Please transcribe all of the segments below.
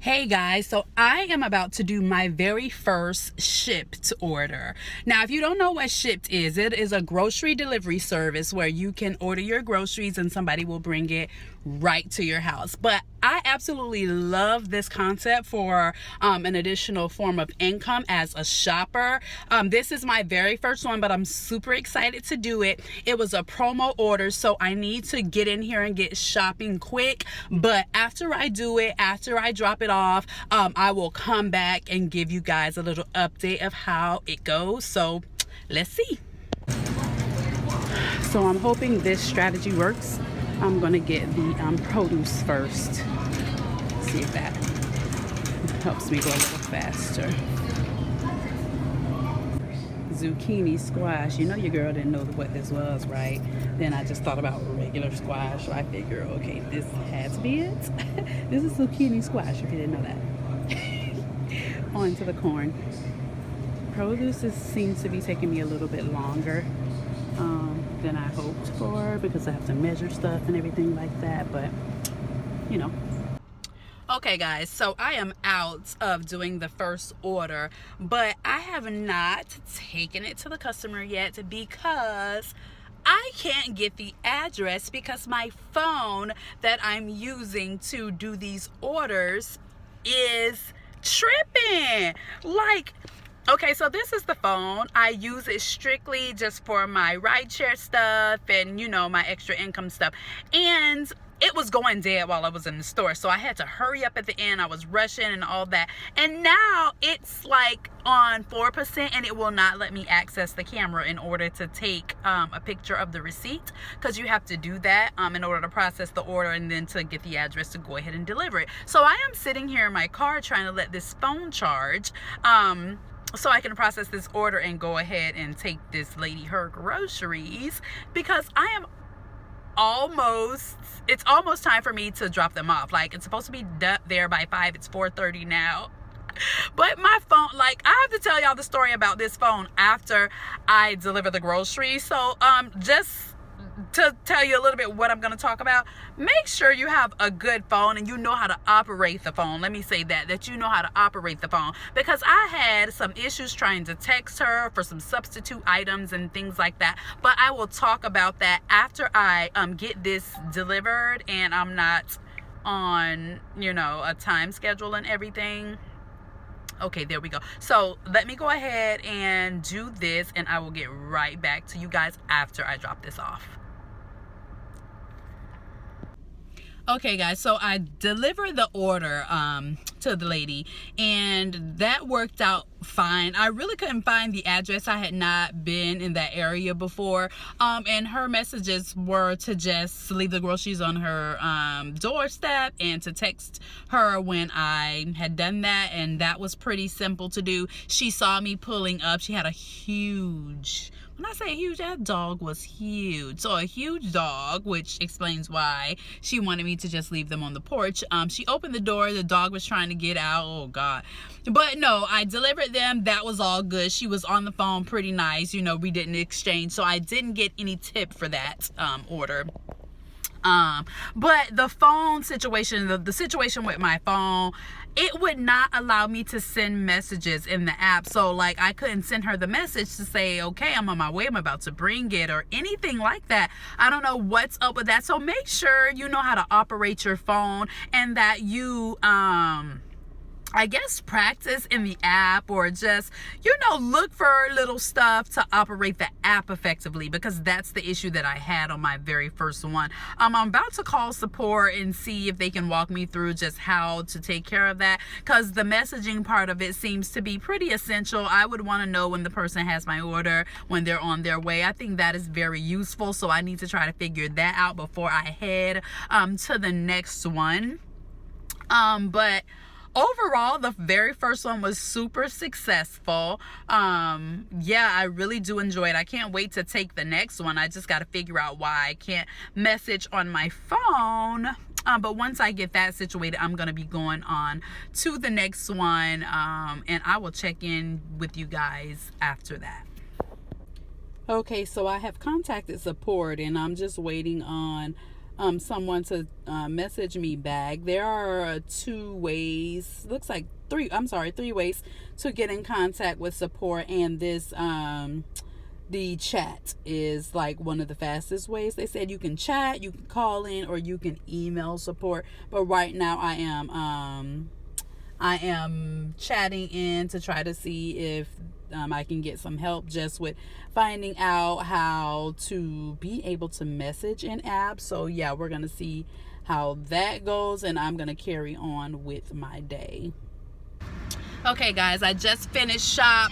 Hey guys, so I am about to do my very first Shipt order. Now, if you don't know what Shipt is, it is a grocery delivery service where you can order your groceries and somebody will bring it right to your house. But I absolutely love this concept for an additional form of income as a shopper. This is my very first one, but I'm super excited to do it. It was a promo order, so I need to get in here and get shopping quick. But after I do it, after I drop it off, I will come back and give you guys a little update of how it goes. So let's see. So I'm hoping this strategy works. I'm gonna get the produce first. See if that helps me go a little faster. Zucchini squash. You know your girl didn't know what this was, right? Then I just thought about regular squash. So I figured, okay, this has to be it. This is zucchini squash, if you didn't know that. On to the corn. Produce seems to be taking me a little bit longer than I hoped for because I have to measure stuff and everything like that, but you know. Okay guys, so I am out of doing the first order, but I have not taken it to the customer yet because I can't get the address because my phone that I'm using to do these orders is tripping. Okay, so this is the phone. I use it strictly just for my rideshare stuff and, you know, my extra income stuff. And it was going dead while I was in the store. So I had to hurry up at the end. I was rushing and all that. And now it's like on 4% and it will not let me access the camera in order to take a picture of the receipt. Because you have to do that in order to process the order and then to get the address to go ahead and deliver it. So I am sitting here in my car trying to let this phone charge. So I can process this order and go ahead and take this lady her groceries because it's almost time for me to drop them off. Like, it's supposed to be there by 5. It's 4:30 now. But my phone, like, I have to tell y'all the story about this phone after I deliver the groceries. So just to tell you a little bit what I'm going to talk about, make sure you have a good phone and you know how to operate the phone. Let me say that you know how to operate the phone, because I had some issues trying to text her for some substitute items and things like that. But I will talk about that after I get this delivered and I'm not on, you know, a time schedule and everything. Okay, there we go. So let me go ahead and do this and I will get right back to you guys after I drop this off. Okay guys, so I delivered the order to the lady and that worked out fine. I really couldn't find the address. I had not been in that area before, and her messages were to just leave the groceries on her doorstep and to text her when I had done that, and that was pretty simple to do. She saw me pulling up. She had a huge, when I say huge, that dog was huge. So a huge dog, which explains why she wanted me to just leave them on the porch. She opened the door. The dog was trying to get out. Oh God. But no, I delivered them. That was all good. She was on the phone, pretty nice. You know, we didn't exchange. So I didn't get any tip for that order. But the phone situation, the situation with my phone, it would not allow me to send messages in the app. So like I couldn't send her the message to say, okay, I'm on my way, I'm about to bring it, or anything like that. I don't know what's up with that. So make sure you know how to operate your phone and that you, I guess, practice in the app, or just, you know, look for little stuff to operate the app effectively, because that's the issue that I had on my very first one. I'm about to call support and see if they can walk me through just how to take care of that, because the messaging part of it seems to be pretty essential. I would want to know when the person has my order, when they're on their way. I think that is very useful, so I need to try to figure that out before I head to the next one. But overall, the very first one was super successful. Yeah, I really do enjoy it. I can't wait to take the next one. I just got to figure out why I can't message on my phone. But once I get that situated, I'm going to be going on to the next one. And I will check in with you guys after that. Okay, so I have contacted support and I'm just waiting on someone to message me back. There are 2 ways, looks like three ways to get in contact with support, and this the chat is like one of the fastest ways. They said you can chat, you can call in, or you can email support. But right now I am chatting in to try to see if I can get some help just with finding out how to be able to message in apps. So yeah, we're gonna see how that goes, and I'm gonna carry on with my day. Okay guys, I just finished shop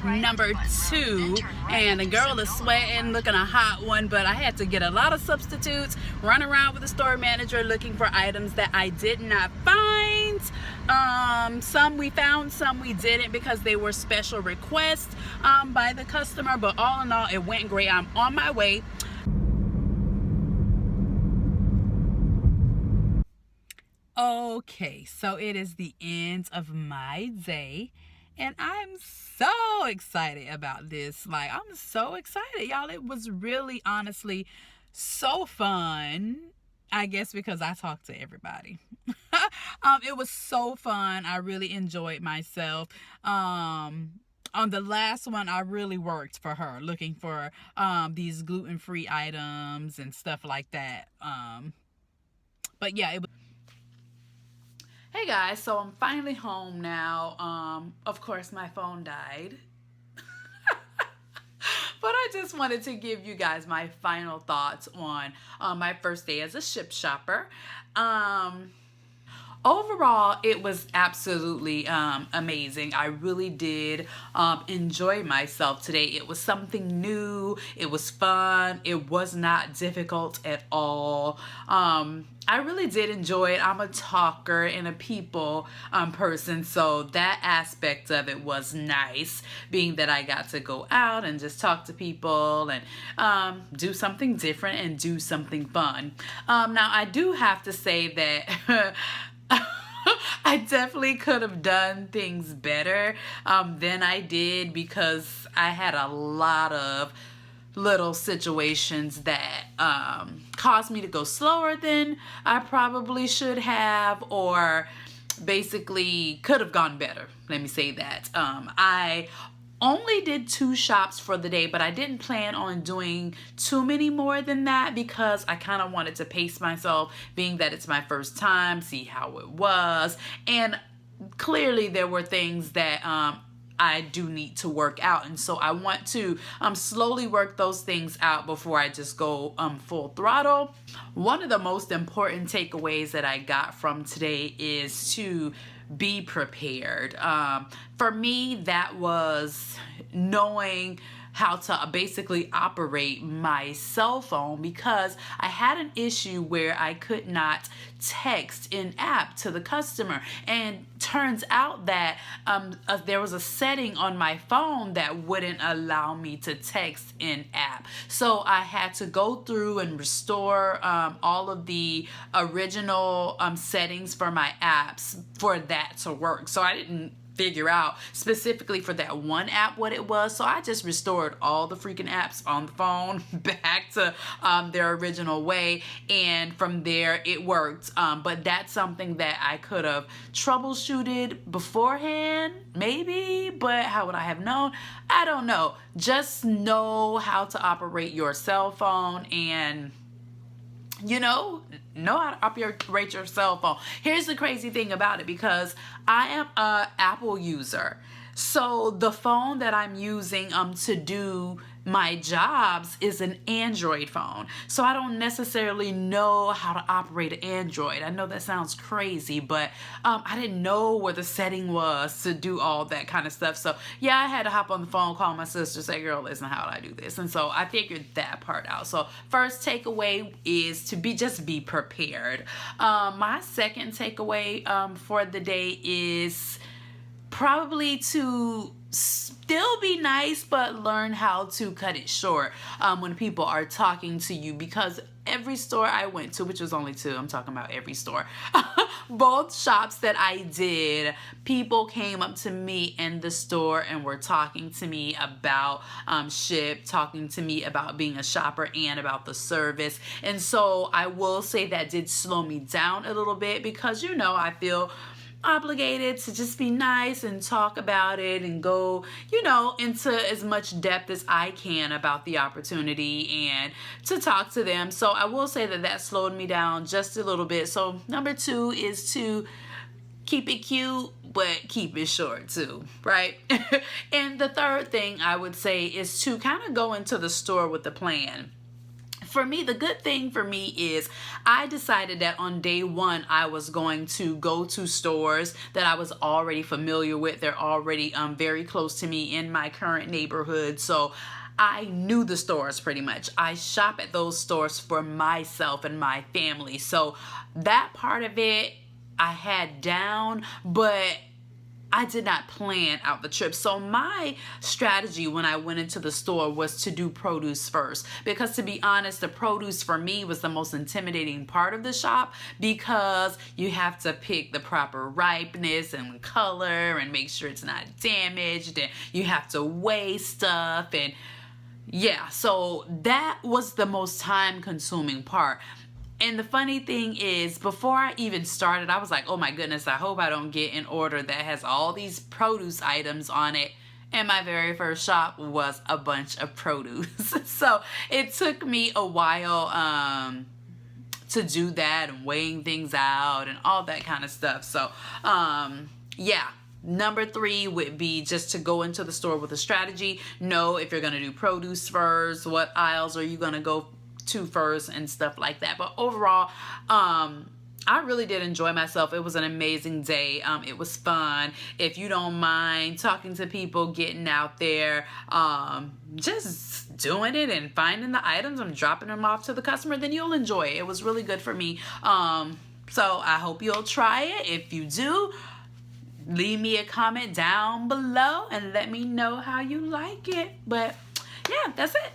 number 2, and the girl is sweating, looking a hot one, but I had to get a lot of substitutes, run around with the store manager looking for items that I did not find. Some we found, some we didn't, because they were special requests by the customer, but all in all, it went great. I'm on my way. Okay, so it is the end of my day, and I'm so excited about this. Like, I'm so excited, y'all. It was really, honestly, so fun. I guess because I talked to everybody. It was so fun. I really enjoyed myself. On the last one, I really worked for her, looking for these gluten-free items and stuff like that. But yeah, it was. Hey guys, so I'm finally home now. Of course, my phone died. But I just wanted to give you guys my final thoughts on my first day as a Shipt shopper. Overall, it was absolutely amazing. I really did enjoy myself today. It was something new. It was fun. It was not difficult at all. I really did enjoy it. I'm a talker and a people person, so that aspect of it was nice, being that I got to go out and just talk to people and do something different and do something fun. Now, I do have to say that I definitely could have done things better than I did, because I had a lot of little situations that caused me to go slower than I probably should have, or basically could have gone better. Let me say that. I only did 2 shops for the day, but I didn't plan on doing too many more than that, because I kind of wanted to pace myself, being that it's my first time, see how it was. And clearly there were things that I do need to work out, and so I want to slowly work those things out before I just go full throttle. One of the most important takeaways that I got from today is to be prepared. For me, that was knowing how to basically operate my cell phone, because I had an issue where I could not text in app to the customer, and turns out that there was a setting on my phone that wouldn't allow me to text in app. So I had to go through and restore all of the original settings for my apps for that to work. So I didn't figure out specifically for that one app what it was, so I just restored all the freaking apps on the phone back to their original way, and from there it worked. But that's something that I could have troubleshooted beforehand, maybe, but how would I have known? I don't know. Just know how to operate your cell phone, and know how to operate your cell phone. Here's the crazy thing about it, because I am a Apple user, so the phone that I'm using to do my jobs is an Android phone. So I don't necessarily know how to operate an Android. I know that sounds crazy, but I didn't know where the setting was to do all that kind of stuff. So yeah, I had to hop on the phone, call my sister, say, girl, listen, how do I do this? And so I figured that part out. So first takeaway is to just be prepared. My second takeaway for the day is probably to still be nice, but learn how to cut it short when people are talking to you, because every store I went to, which was only 2, I'm talking about every store, both shops that I did, people came up to me in the store and were talking to me about Shipt, talking to me about being a shopper and about the service. And so I will say that did slow me down a little bit, because, you know, I feel obligated to just be nice and talk about it and go, you know, into as much depth as I can about the opportunity and to talk to them. So I will say that that slowed me down just a little bit. So number 2 is to keep it cute, but keep it short too, right? And the third thing I would say is to kind of go into the store with a plan. For me, the good thing for me is I decided that on day 1, I was going to go to stores that I was already familiar with. They're already very close to me in my current neighborhood. So I knew the stores pretty much. I shop at those stores for myself and my family. So that part of it I had down, but I did not plan out the trip. So my strategy when I went into the store was to do produce first, because to be honest, the produce for me was the most intimidating part of the shop, because you have to pick the proper ripeness and color and make sure it's not damaged, and you have to weigh stuff, and yeah, so that was the most time consuming part. And the funny thing is, before I even started, I was like, oh my goodness, I hope I don't get an order that has all these produce items on it. And my very first shop was a bunch of produce. So it took me a while to do that, and weighing things out and all that kind of stuff. So yeah. Number 3 would be just to go into the store with a strategy. Know if you're going to do produce first, what aisles are you going to go to first and stuff like that. But overall, I really did enjoy myself. It was an amazing day. It was fun. If you don't mind talking to people, getting out there, just doing it and finding the items and dropping them off to the customer, then you'll enjoy it. It was really good for me. So I hope you'll try it. If you do, leave me a comment down below and let me know how you like it. But yeah, that's it.